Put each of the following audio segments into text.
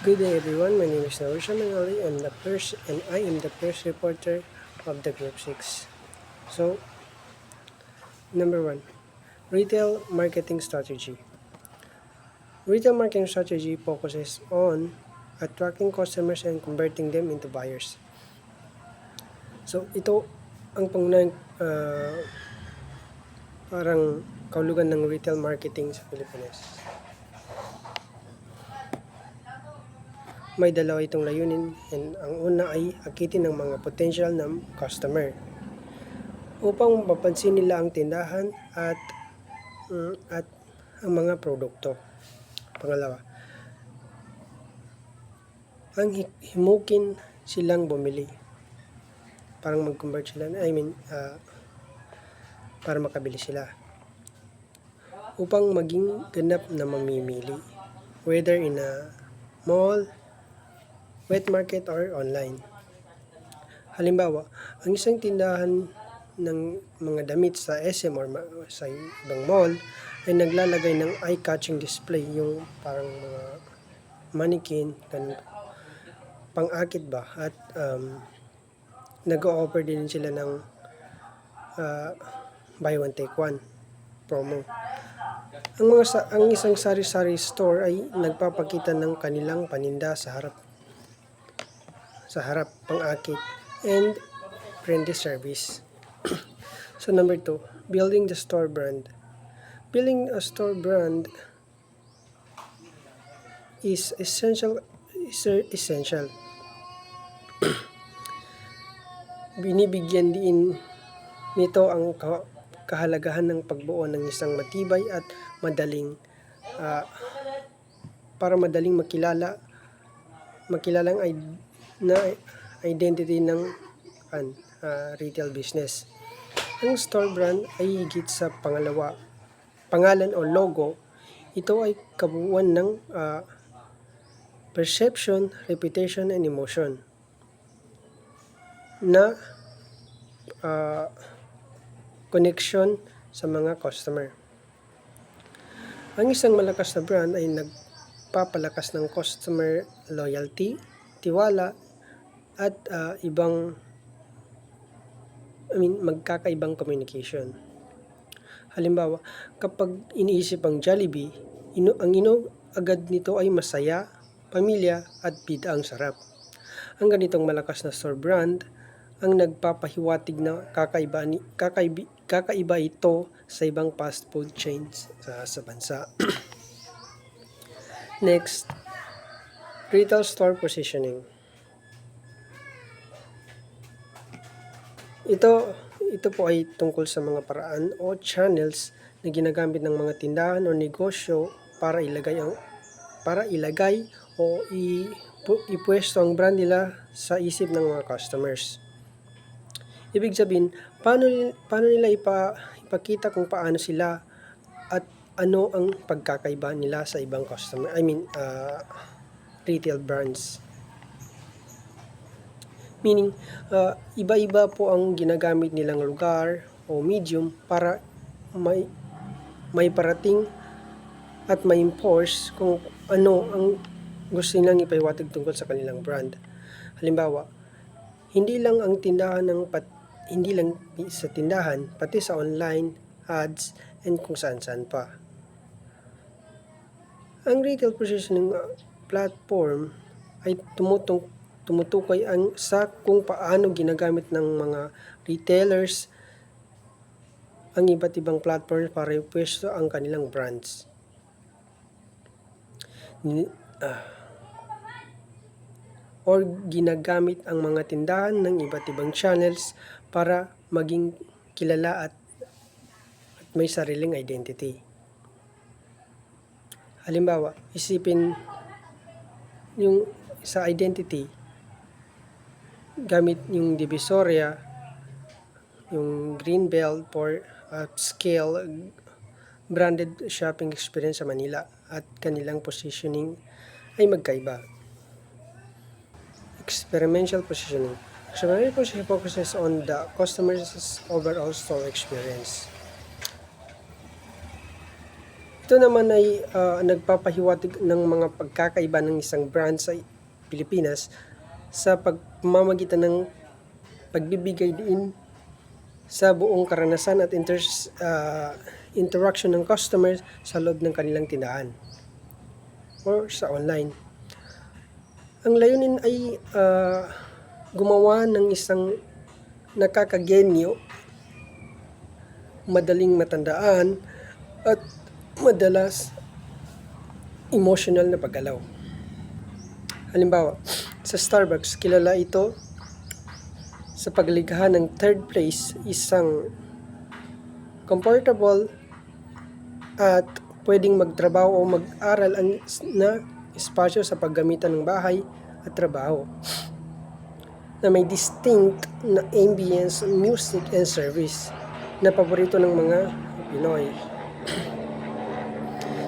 Good day everyone, my name is Narisha Manali and I am the first reporter of the Group 6. So, number 1, Retail Marketing Strategy. Retail marketing strategy focuses on attracting customers and converting them into buyers. So, ito ang pangunahing parang kahulugan ng retail marketing sa Pilipinas. May dalawa itong layunin and ang una ay akitin ng mga potential na customer upang mapansin nila ang tindahan at ang mga produkto. Pangalawa, ang himukin silang bumili. Parang mag-convert sila, para makabili sila. Upang maging ganap na mamimili. Whether in a mall, wet market, or online. Halimbawa, ang isang tindahan ng mga damit sa SM or sa ibang mall ay naglalagay ng eye-catching display, yung parang mga mannequin, pang-akit ba, at nag-o-offer din sila ng buy one take one promo. Ang isang sari-sari store ay nagpapakita ng kanilang paninda sa harap pang-akit and friendly service. So number 2, building the store brand. Building a store brand is essential. Binibigyan din nito ang kahalagahan ng pagbuo ng isang matibay at madaling makilalang identity ng retail business. Ang store brand ay higit sa pangalan o logo. Ito ay kabuuan ng perception, reputation, and emotion na connection sa mga customer. Ang isang malakas na brand ay nagpapalakas ng customer loyalty, tiwala, at magkakaibang communication. Halimbawa, kapag iniisip ang Jollibee, ang agad nito ay masaya, pamilya, at bida ang sarap. Ang ganitong malakas na store brand ang nagpapahiwatig na kakaiba ito sa ibang fast food chains sa bansa. Next, retail store positioning. Ito po ay tungkol sa mga paraan o channels na ginagamit ng mga tindahan o negosyo para ilagay o ipwesto ang brand nila sa isip ng mga customers. Ibig sabihin, paano nila ipakita kung paano sila at ano ang pagkakaiba nila sa ibang retail brands. Meaning, iba-iba po ang ginagamit nilang lugar o medium para may parating at may enforce kung ano ang gusto nilang ipahiwatig tungkol sa kanilang brand. Halimbawa, hindi lang sa tindahan, pati sa online, ads, and kung saan-saan pa. Ang retail positioning platform ay tumutukoy sa kung paano ginagamit ng mga retailers ang iba't ibang platform para ipwesto ang kanilang brands. Or ginagamit ang mga tindahan ng iba't ibang channels para maging kilala at may sariling identity. Halimbawa, isipin yung sa identity, gamit yung Divisoria, yung Greenbelt for upscale branded shopping experience sa Manila, at kanilang positioning ay magkaiba. Experiential positioning. Experiential positioning focuses on the customer's overall store experience. Ito naman ay nagpapahiwatig ng mga pagkakaiba ng isang brand sa Pilipinas sa pamamagitan ng pagbibigay din sa buong karanasan at interaction ng customers sa loob ng kanilang tindahan or sa online. Ang layunin ay gumawa ng isang nakakagenyo, madaling matandaan at madalas emotional na paggalaw. Halimbawa, sa Starbucks, kilala ito sa paglikha ng third place, isang comfortable at pwedeng magtrabaho o mag-aral na espasyo sa paggamitan ng bahay at trabaho na may distinct na ambience, music, and service na paborito ng mga Pinoy.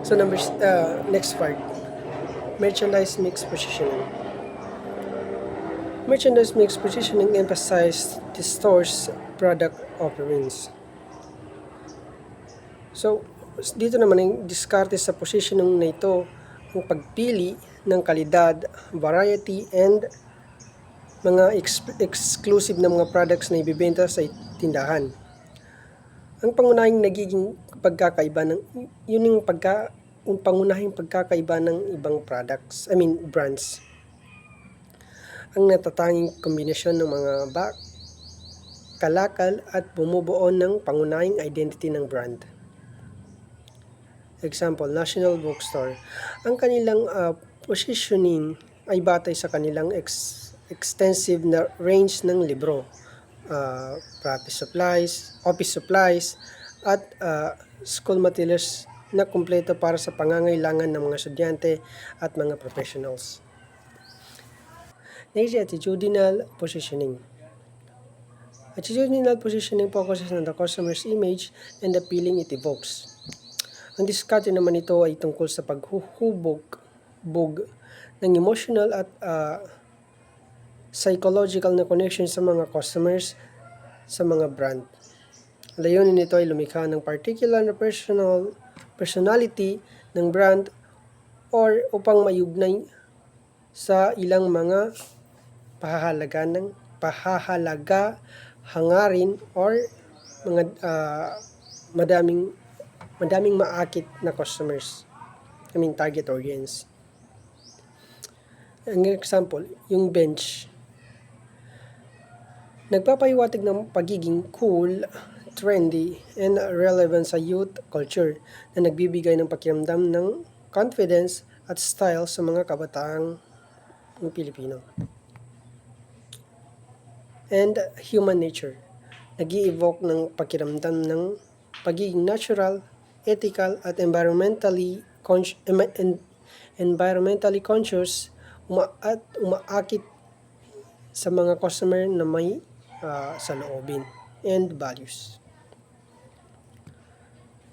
So next part, merchandise mix positioning. Merchandise mix positioning emphasizes the store's product offerings. So, dito naman ang diskarte sa positioning na ito, ang pagpili ng kalidad, variety, and mga exclusive na mga products na ibibenta sa tindahan. Ang pangunahing nagiging pagkakaiba ng yun yung pangunahing pagkakaiba ng ibang brands. Ang natatanging kombinasyon ng mga kalakal at bumubuo ng pangunahing identity ng brand. Example, National Bookstore. Ang kanilang positioning ay batay sa kanilang extensive na range ng libro, office supplies, at school materials na kumpleto para sa pangangailangan ng mga estudyante at mga professionals. Next, attitudinal positioning. Attitudinal positioning focuses on the customer's image and the feeling it evokes. Ang diskarte naman ito ay tungkol sa paghubog ng emotional at psychological na connection sa mga customers sa mga brand. Layunin nito ay lumikha ng particular na personality ng brand or upang mayugnay sa ilang mga pahahalaga, hangarin, or mga madaming maakit na customers. Target audience. Ang example, yung bench. Nagpapahiwatig ng pagiging cool, trendy, and relevant sa youth culture na nagbibigay ng pakiramdam ng confidence at style sa mga kabataang Pilipino. And human nature. Nag-i-evoke ng pakiramdam ng pagiging natural, ethical, at environmentally conscious at umaakit sa mga customer na may saloobin and values.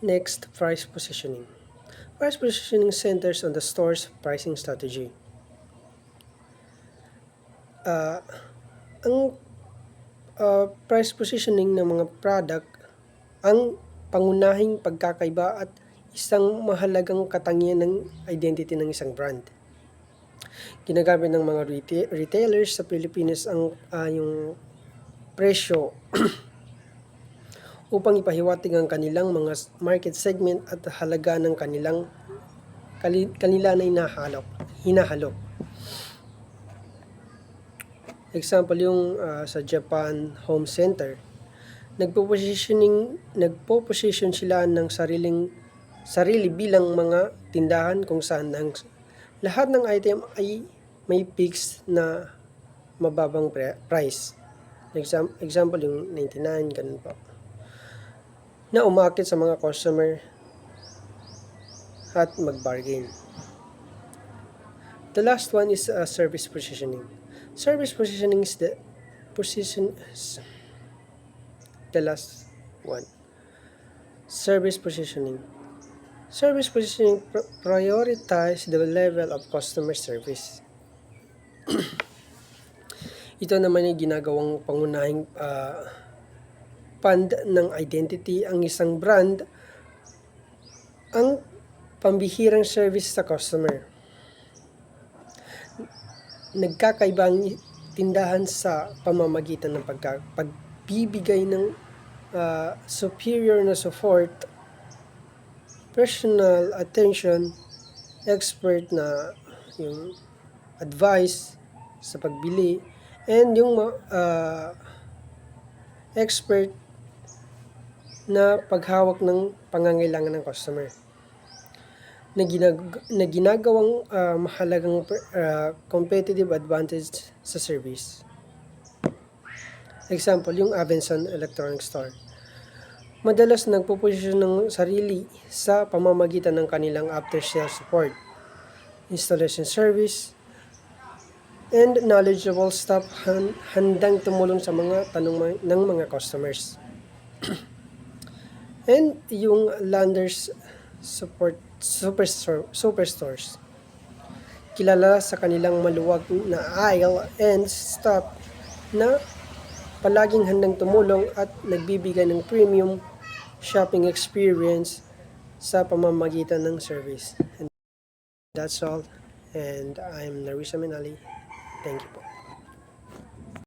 Next, price positioning. Price positioning centers on the store's pricing strategy. Ang price positioning ng mga product ang pangunahing pagkakaiba at isang mahalagang katangian ng identity ng isang brand. Ginagamit ng mga retailers sa Pilipinas ang yung presyo upang ipahiwatig ang kanilang mga market segment at halaga ng kanila na hinahalok. Example, yung sa Japan Home Center, nagpo-position sila ng sarili bilang mga tindahan kung saan lahat ng item ay may fixed na mababang price. Example, yung 99, ganun po. Na umakit sa mga customer at mag-bargain. The last one is service positioning. Service positioning is the last one. Service positioning. Service positioning prioritize the level of customer service. Ito naman ay ginagawang pangunahing ng identity ang isang brand. Ang pambihirang service sa customer. Nagkakaibang tindahan sa pamamagitan ng pagbibigay ng superior na support, personal attention, expert na yung advice sa pagbili, and yung expert na paghawak ng pangangailangan ng customer na ginagawang mahalagang competitive advantage sa service. Example, yung Avenson Electronic Store. Madalas nagpo-posisyon ng sarili sa pamamagitan ng kanilang after-sales support, installation service, and knowledgeable staff handang tumulong sa mga tanong ng mga customers. And yung Landers Superstores, kilala sa kanilang maluwag na aisle and staff na palaging handang tumulong at nagbibigay ng premium shopping experience sa pamamagitan ng service. And that's all. And I'm Narisa Menali. Thank you po.